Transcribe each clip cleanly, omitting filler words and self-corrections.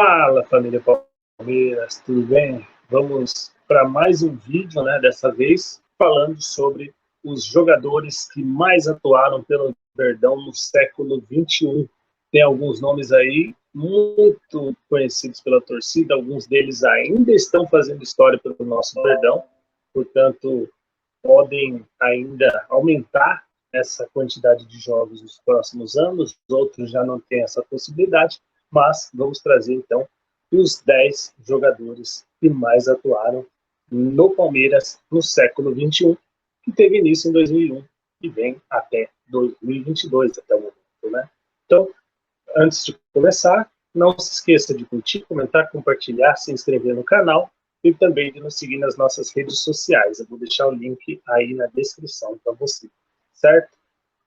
Fala, família Palmeiras, tudo bem? Vamos para mais um vídeo, né, dessa vez, falando sobre os jogadores que mais atuaram pelo Verdão no século XXI. Tem alguns nomes aí muito conhecidos pela torcida, alguns deles ainda estão fazendo história pelo nosso Verdão, portanto, podem ainda aumentar essa quantidade de jogos nos próximos anos, outros já não têm essa possibilidade, mas vamos trazer então os 10 jogadores que mais atuaram no Palmeiras no século XXI, que teve início em 2001 e vem até 2022, até o momento, né? Então, antes de começar, não se esqueça de curtir, comentar, compartilhar, se inscrever no canal e também de nos seguir nas nossas redes sociais. Eu vou deixar o link aí na descrição para você, certo?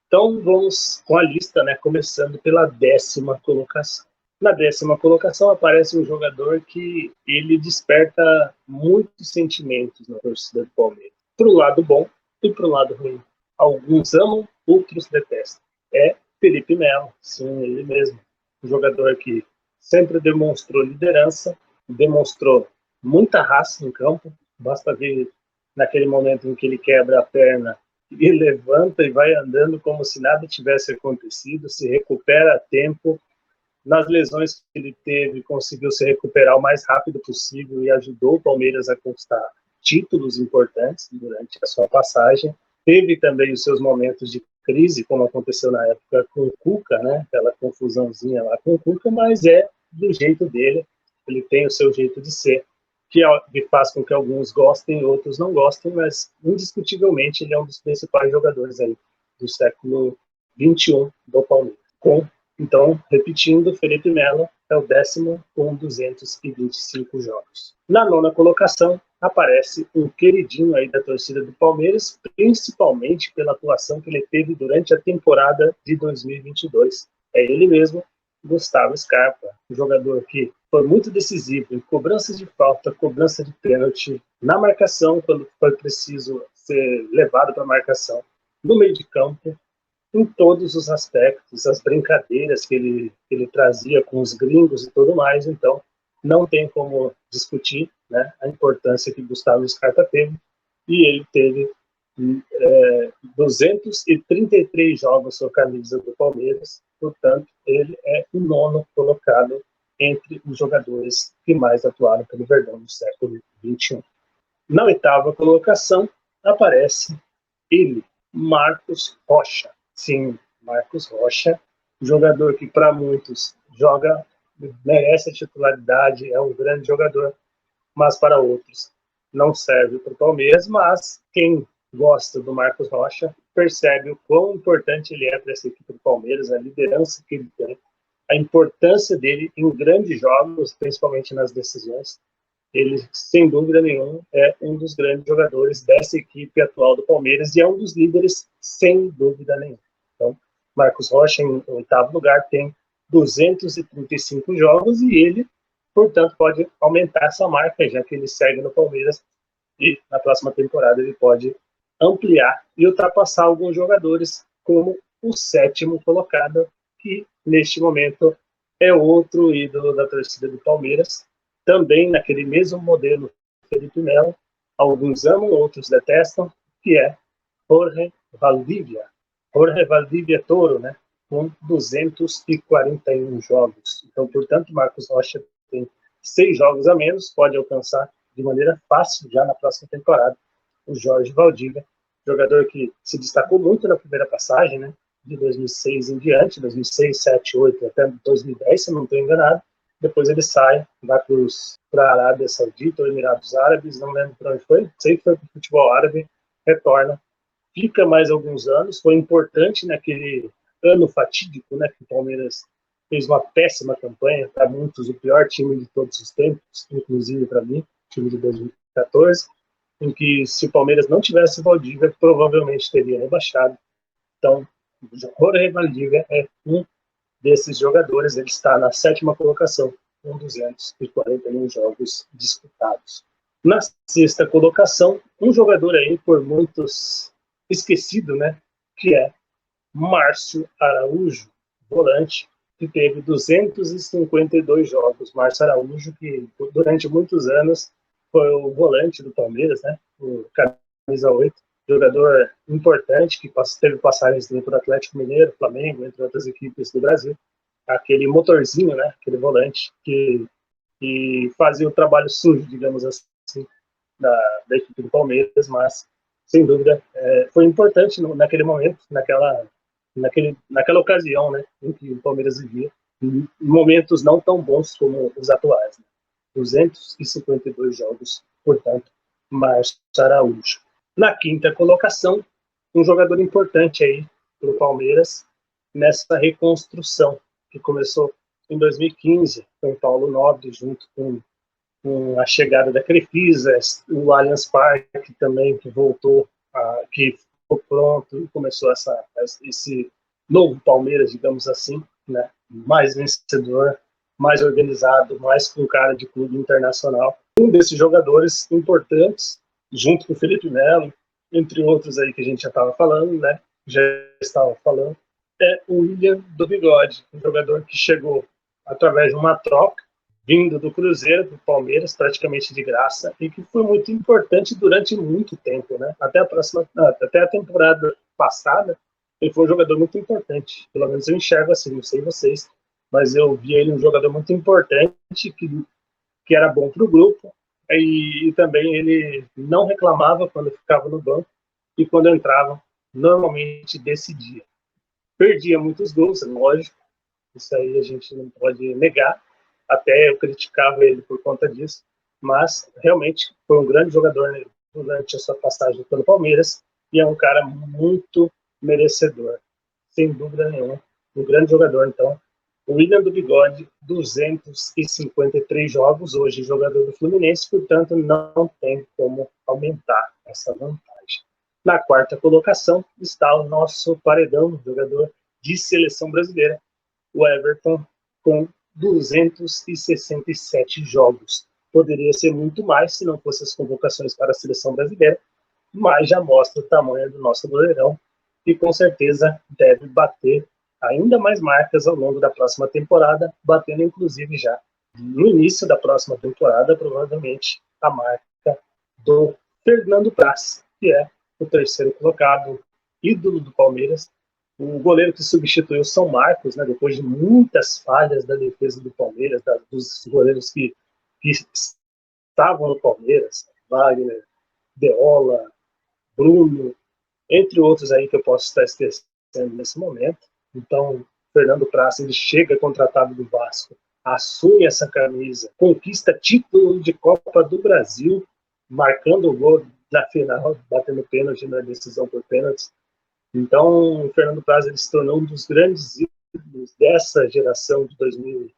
Então, vamos com a lista, né, começando pela 10ª colocação. Na 10ª colocação aparece um jogador que ele desperta muitos sentimentos na torcida do Palmeiras, para o lado bom e para o lado ruim. Alguns amam, outros detestam. É Felipe Melo, sim, ele mesmo. Um jogador que sempre demonstrou liderança, demonstrou muita raça em campo. Basta ver naquele momento em que ele quebra a perna e levanta e vai andando como se nada tivesse acontecido, se recupera a tempo. Nas lesões que ele teve, conseguiu se recuperar o mais rápido possível e ajudou o Palmeiras a conquistar títulos importantes durante a sua passagem. Teve também os seus momentos de crise, como aconteceu na época com o Cuca, né? Aquela confusãozinha lá com o Cuca, mas é do jeito dele, ele tem o seu jeito de ser, que faz com que alguns gostem e outros não gostem, mas indiscutivelmente ele é um dos principais jogadores aí do século XXI do Palmeiras. Então, repetindo, Felipe Melo é o 10º com 225 jogos. Na 9ª colocação aparece um queridinho aí da torcida do Palmeiras, principalmente pela atuação que ele teve durante a temporada de 2022. É ele mesmo, Gustavo Scarpa, um jogador que foi muito decisivo em cobranças de falta, cobrança de pênalti, na marcação, quando foi preciso ser levado para a marcação, no meio de campo, em todos os aspectos, as brincadeiras que ele trazia com os gringos e tudo mais. Então, não tem como discutir, né, a importância que Gustavo Scarpa teve, e ele teve 233 jogos com a camisa do Palmeiras, portanto, ele é o 9º colocado entre os jogadores que mais atuaram pelo Verdão no século XXI. Na 8ª colocação aparece ele, Marcos Rocha. Sim, Marcos Rocha, jogador que para muitos merece a titularidade, é um grande jogador, mas para outros não serve para o Palmeiras, mas quem gosta do Marcos Rocha percebe o quão importante ele é para essa equipe do Palmeiras, a liderança que ele tem, a importância dele em grandes jogos, principalmente nas decisões. Ele, sem dúvida nenhuma, é um dos grandes jogadores dessa equipe atual do Palmeiras e é um dos líderes, sem dúvida nenhuma. Então, Marcos Rocha, em 8º lugar, tem 235 jogos e ele, portanto, pode aumentar essa marca, já que ele segue no Palmeiras e na próxima temporada ele pode ampliar e ultrapassar alguns jogadores, como o 7º colocado, que neste momento é outro ídolo da torcida do Palmeiras, também naquele mesmo modelo Felipe Melo, alguns amam, outros detestam, que é Jorge Valdívia. Jorge Valdívia Toro, né, com 241 jogos. Então, portanto, Marcos Rocha tem 6 jogos a menos, pode alcançar de maneira fácil já na próxima temporada o Jorge Valdívia, jogador que se destacou muito na primeira passagem, né, de 2006 em diante, 2006, 7, 8 até 2010, se não estou enganado. Depois ele sai, vai para a Arábia Saudita ou Emirados Árabes, não lembro para onde foi, sei que foi para o futebol árabe, retorna, fica mais alguns anos, foi importante naquele ano fatídico, né, que o Palmeiras fez uma péssima campanha, para muitos o pior time de todos os tempos, inclusive para mim, time de 2014, em que se o Palmeiras não tivesse Valdívia, provavelmente teria rebaixado. Então, o Jorge Valdívia é um desses jogadores, ele está na 7ª colocação, com 241 jogos disputados. Na 6ª colocação, um jogador aí por muitos esquecido, né, que é Márcio Araújo, volante, que teve 252 jogos. Márcio Araújo, que durante muitos anos foi o volante do Palmeiras, né? O camisa 8, jogador importante que teve passagens por Atlético Mineiro, Flamengo, entre outras equipes do Brasil. Aquele motorzinho, né? Aquele volante que fazia o trabalho sujo, digamos assim, da equipe do Palmeiras, mas sem dúvida foi importante naquele momento, naquela ocasião, né, em que o Palmeiras vivia, em momentos não tão bons como os atuais. Né? 252 jogos, portanto, Márcio Araújo. Na quinta colocação, um jogador importante aí para o Palmeiras nessa reconstrução que começou em 2015 com o Paulo Nobre, junto com a chegada da Crefisa, o Allianz Parque também, que voltou, que ficou pronto e começou esse novo Palmeiras, digamos assim, né? Mais vencedor, mais organizado, mais com cara de clube internacional. Um desses jogadores importantes, junto com o Felipe Melo, entre outros aí que a gente já estava falando, né? Já estava falando, é o William do Bigode, um jogador que chegou através de uma troca, vindo do Cruzeiro, do Palmeiras, praticamente de graça, e que foi muito importante durante muito tempo, né? Até a temporada passada, ele foi um jogador muito importante. Pelo menos eu enxergo assim, não sei vocês, mas eu vi ele um jogador muito importante, que era bom para o grupo, e também ele não reclamava quando ficava no banco, e quando entrava, normalmente decidia. Perdia muitos gols, lógico, isso aí a gente não pode negar, até eu criticava ele por conta disso, mas realmente foi um grande jogador durante a sua passagem pelo Palmeiras e é um cara muito merecedor, sem dúvida nenhuma. Um grande jogador, então. O William do Bigode, 253 jogos, hoje jogador do Fluminense, portanto não tem como aumentar essa vantagem. Na quarta colocação está o nosso paredão, jogador de seleção brasileira, o Everton, com 267 jogos. Poderia ser muito mais se não fossem as convocações para a seleção brasileira, mas já mostra o tamanho do nosso goleirão e com certeza deve bater ainda mais marcas ao longo da próxima temporada, batendo inclusive já no início da próxima temporada, provavelmente a marca do Fernando Praz, que é o terceiro colocado, ídolo do Palmeiras, o goleiro que substituiu São Marcos, né, depois de muitas falhas da defesa do Palmeiras, dos goleiros que estavam no Palmeiras, Wagner, Deola, Bruno, entre outros aí que eu posso estar esquecendo nesse momento. Então, Fernando Praz, ele chega contratado do Vasco, assume essa camisa, conquista título de Copa do Brasil, marcando o gol na final, batendo pênalti na decisão por pênaltis. Então, o Fernando Praz ele se tornou um dos grandes ídolos dessa geração de 2000,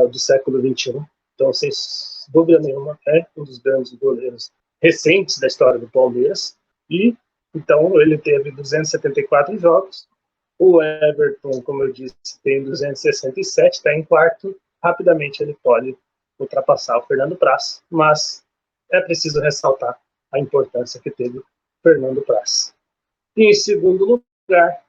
do século XXI. Então, sem dúvida nenhuma, é um dos grandes goleiros recentes da história do Palmeiras. E, então, ele teve 274 jogos. O Everton, como eu disse, tem 267, está em quarto. Rapidamente ele pode ultrapassar o Fernando Praz, mas é preciso ressaltar a importância que teve o Fernando Praz. E em segundo lugar,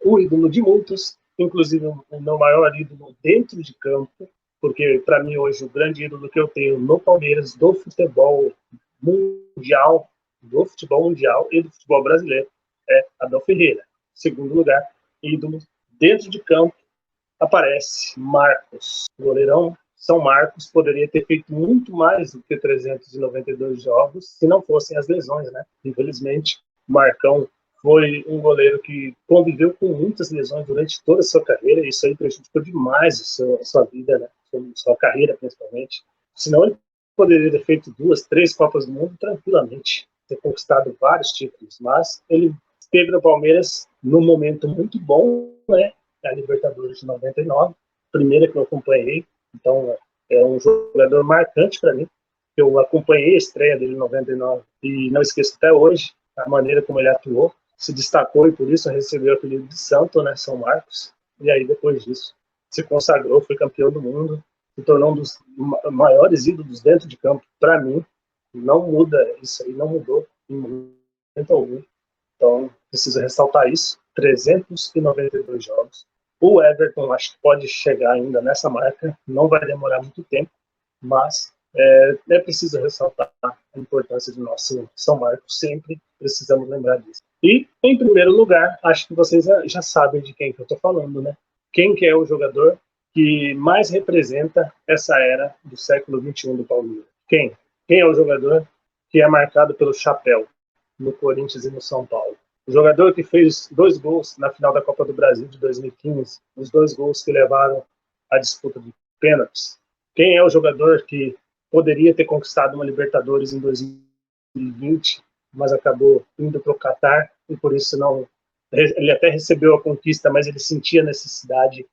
o ídolo de muitos, inclusive o meu maior ídolo dentro de campo, porque para mim hoje o grande ídolo que eu tenho no Palmeiras, do futebol mundial e do futebol brasileiro, é Abel Ferreira. Segundo lugar, ídolo dentro de campo, aparece Marcos, goleirão. São Marcos poderia ter feito muito mais do que 392 jogos se não fossem as lesões, né? Infelizmente, Marcão foi um goleiro que conviveu com muitas lesões durante toda a sua carreira, e isso aí prejudicou demais a sua vida, né? Sua carreira, principalmente. Senão ele poderia ter feito 2, 3 Copas do Mundo tranquilamente, ter conquistado vários títulos, mas ele esteve no Palmeiras num momento muito bom, né? A Libertadores de 99, primeira que eu acompanhei, então é um jogador marcante para mim. Eu acompanhei a estreia dele em 99 e não esqueço até hoje a maneira como ele atuou, se destacou e por isso recebeu o apelido de Santo, né, São Marcos, e aí depois disso se consagrou, foi campeão do mundo, se tornou um dos maiores ídolos dentro de campo. Para mim, não muda, isso aí não mudou em momento algum. Então, preciso ressaltar isso, 392 jogos. O Everton acho que pode chegar ainda nessa marca, não vai demorar muito tempo, mas é preciso ressaltar a importância do nosso São Marcos, sempre precisamos lembrar disso. E, em primeiro lugar, acho que vocês já sabem de quem que eu estou falando, né? Quem que é o jogador que mais representa essa era do século XXI do Palmeiras? Quem? Quem é o jogador que é marcado pelo chapéu no Corinthians e no São Paulo? O jogador que fez 2 gols na final da Copa do Brasil de 2015, os 2 gols que levaram à disputa de pênaltis. Quem é o jogador que poderia ter conquistado uma Libertadores em 2020, mas acabou indo para o Catar e por isso não. Ele até recebeu a conquista, mas ele sentia a necessidade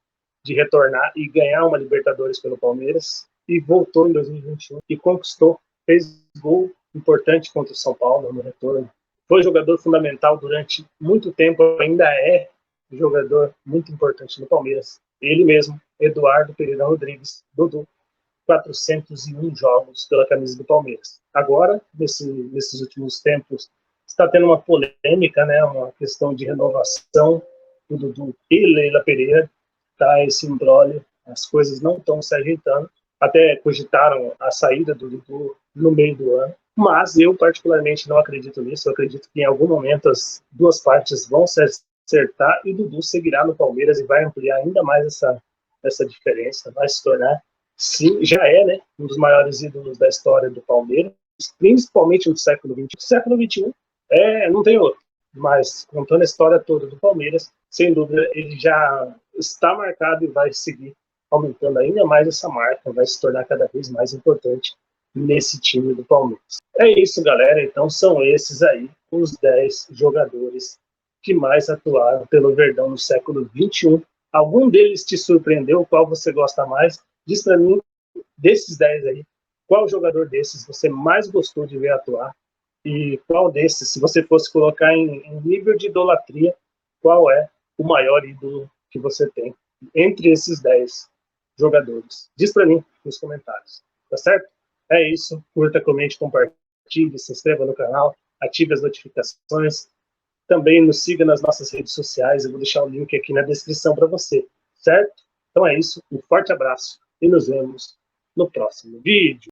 de retornar e ganhar uma Libertadores pelo Palmeiras e voltou em 2021 e conquistou, fez gol importante contra o São Paulo no retorno. Foi jogador fundamental durante muito tempo, ainda é jogador muito importante no Palmeiras. Ele mesmo, Eduardo Pereira Rodrigues, Dudu, 401 jogos pela camisa do Palmeiras. Agora, nesses últimos tempos, está tendo uma polêmica, né, uma questão de renovação do Dudu e Leila Pereira, tá, esse imbróglio, as coisas não estão se ajeitando, até cogitaram a saída do Dudu no meio do ano, mas eu particularmente não acredito nisso, eu acredito que em algum momento as duas partes vão se acertar e o Dudu seguirá no Palmeiras e vai ampliar ainda mais essa diferença, vai se tornar, sim, já é, né, um dos maiores ídolos da história do Palmeiras, principalmente no século XX. O século XXI não tem outro, mas contando a história toda do Palmeiras, sem dúvida ele já está marcado e vai seguir aumentando ainda mais essa marca, vai se tornar cada vez mais importante nesse time do Palmeiras. É isso, galera. Então são esses aí os 10 jogadores que mais atuaram pelo Verdão no século XXI. Algum deles te surpreendeu? Qual você gosta mais? Diz para mim, desses 10 aí, qual jogador desses você mais gostou de ver atuar? E qual desses, se você fosse colocar em nível de idolatria, qual é o maior ídolo que você tem entre esses 10 jogadores? Diz para mim nos comentários, tá certo? É isso, curta, comente, compartilhe, se inscreva no canal, ative as notificações, também nos siga nas nossas redes sociais, eu vou deixar o link aqui na descrição para você, certo? Então é isso, um forte abraço e nos vemos no próximo vídeo.